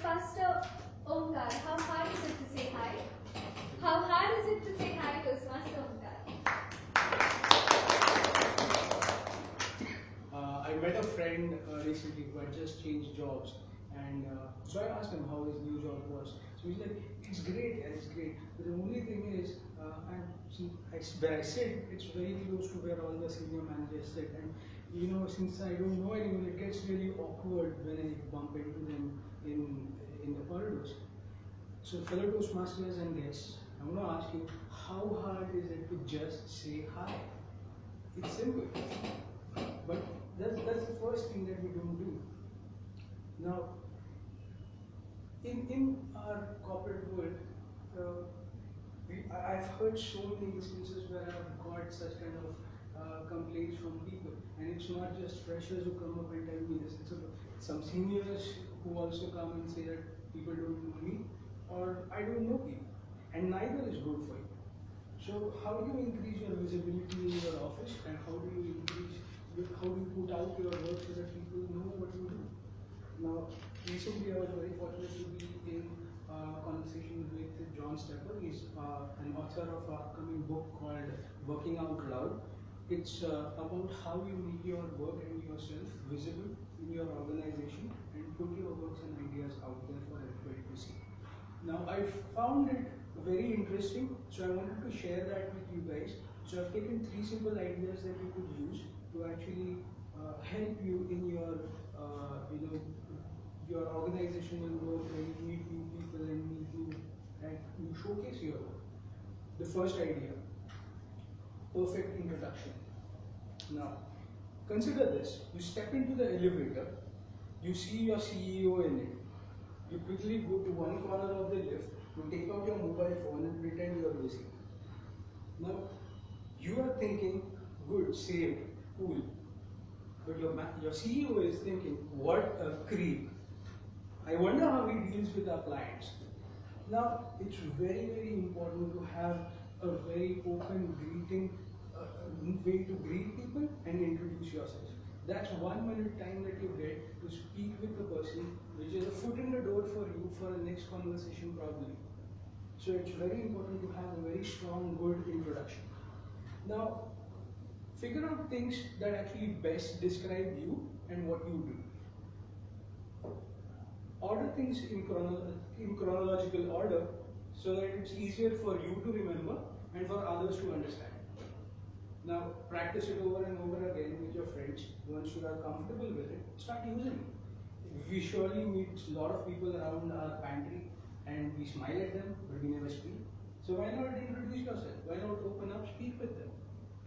Toastmaster Omkar, how hard is it to say hi? How hard is it to say hi, Toastmaster Omkar? I met a friend recently who had just changed jobs, and so I asked him how his new job was. So he's like, "It's great, yeah, it's great. But the only thing is, where I sit, it's very close to where all the senior managers sit, and since I don't know anyone, it gets really awkward when I bump into them in the corridors." So, fellow Toastmasters and guests, I want to ask you, how hard is it to just say hi? It's simple, but that's the first thing that we don't do. Now, in our corporate world, I've heard so many instances where I've got such kind of complaints from people, and it's not just freshers who come up and tell me this. It's some seniors who also come and say that people don't know me, or I don't know people, and neither is good for you. So how do you increase your visibility in your office, and how do you put out your work so that people know what you do? Now, recently I was very fortunate to be in a conversation with John Stepper. He's an author of an upcoming book called Working Out Loud. It's about how you make your work and yourself visible in your organization and put your works and ideas out there for everybody to see. Now, I found it very interesting, so I wanted to share that with you guys. So I've taken 3 simple ideas that you could use to actually help you in your your organizational work, where you meet new people and you showcase your work. The first idea: perfect introduction. Now, consider this: you step into the elevator, you see your CEO in it. You quickly go to one corner of the lift, you take out your mobile phone and pretend you are busy. Now, you are thinking, good, saved, cool. But your CEO is thinking, what a creep. I wonder how he deals with our clients. Now, it's very, very important to have a very open greeting way to greet people and introduce yourself. That's 1 minute time that you get to speak with the person, which is a foot in the door for you for the next conversation probably. So it's very important to have a very strong, good introduction. Now, figure out things that actually best describe you and what you do. Order things in chronological order so that it's easier for you to remember and for others to understand. Now, practice it over and over again with your friends. Once you are comfortable with it, start using it. We surely meet a lot of people around our pantry and we smile at them, but we never speak. So why not introduce yourself? Why not open up, speak with them?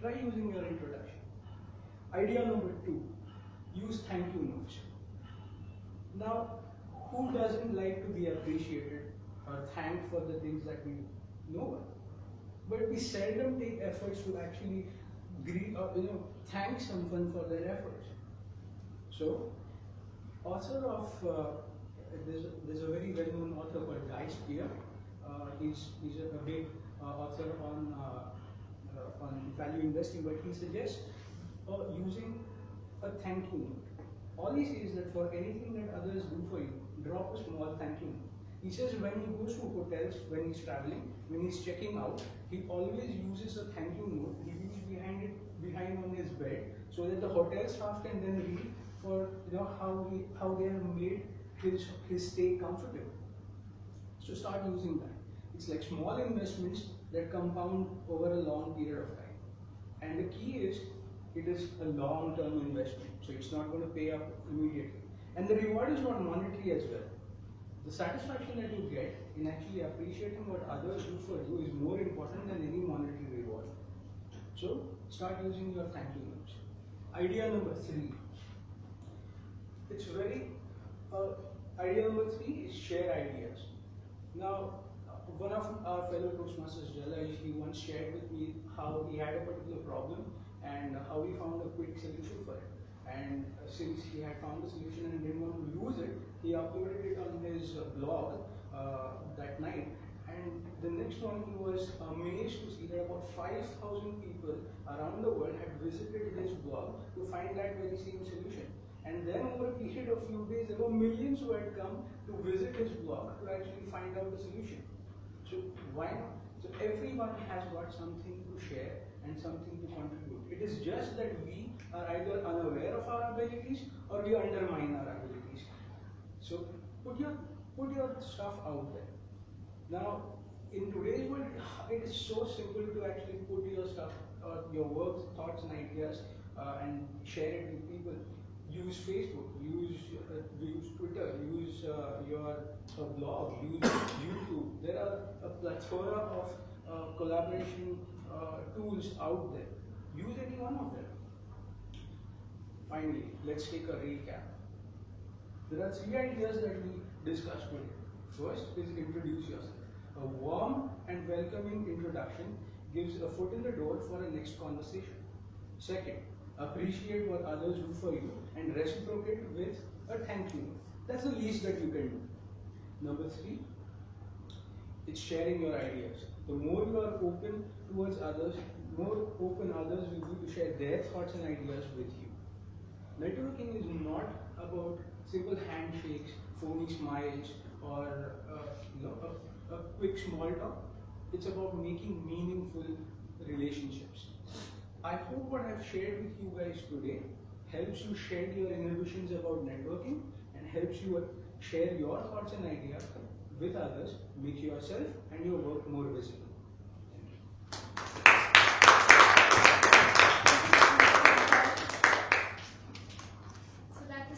Try using your introduction. Idea number 2, use thank you notes. Now, who doesn't like to be appreciated or thanked for the things that we know? But we seldom take efforts to actually thank someone for their efforts. So, author of there's a very well-known author called Guy Spear. He's a big author on value investing, but he suggests using a thank you note. All he says is that for anything that others do for you, drop a small thank you note. He says when he goes to hotels, when he's traveling, when he's checking out, he always uses a thank you note. He leaves behind on his bed so that the hotel staff can then read for how they have made his stay comfortable. So start using that. It's like small investments that compound over a long period of time. And the key is, it is a long-term investment, so it's not going to pay up immediately. And the reward is not monetary as well. The satisfaction that you get in actually appreciating what others do for you is more important than any monetary reward. So start using your thank you notes. Idea number 3. Idea number 3 is share ideas. Now, one of our fellow Toastmasters, Jalaj, he once shared with me how he had a particular problem and how he found a quick solution for it. And since he had found the solution and didn't want to lose it, he uploaded it on his blog that night. And the next morning he was amazed to see that about 5,000 people around the world had visited his blog to find that very same solution. And then over a period of few days, there were millions who had come to visit his blog to actually find out the solution. So why not? So everyone has got something to share and something to contribute. It is just that we are either unaware of our abilities or we undermine our abilities. So put your stuff out there. Now, in today's world, it is so simple to actually put your stuff, your work, thoughts, and ideas, and share it with people. Use Facebook, use Twitter, use your blog, use YouTube. There are a plethora of collaboration tools out there. Use any one of them. Finally, let's take a recap. There are 3 ideas that we discussed today. First is introduce yourself. A warm and welcoming introduction gives a foot in the door for a next conversation. Second, appreciate what others do for you and reciprocate with a thank you. That's the least that you can do. Number 3, it's sharing your ideas. The more you are open towards others, more open others will be to share their thoughts and ideas with you. Networking is not about simple handshakes, phony smiles, or a quick small talk. It's about making meaningful relationships. I hope what I've shared with you guys today helps you shed your inhibitions about networking and helps you share your thoughts and ideas with others, make yourself and your work more visible.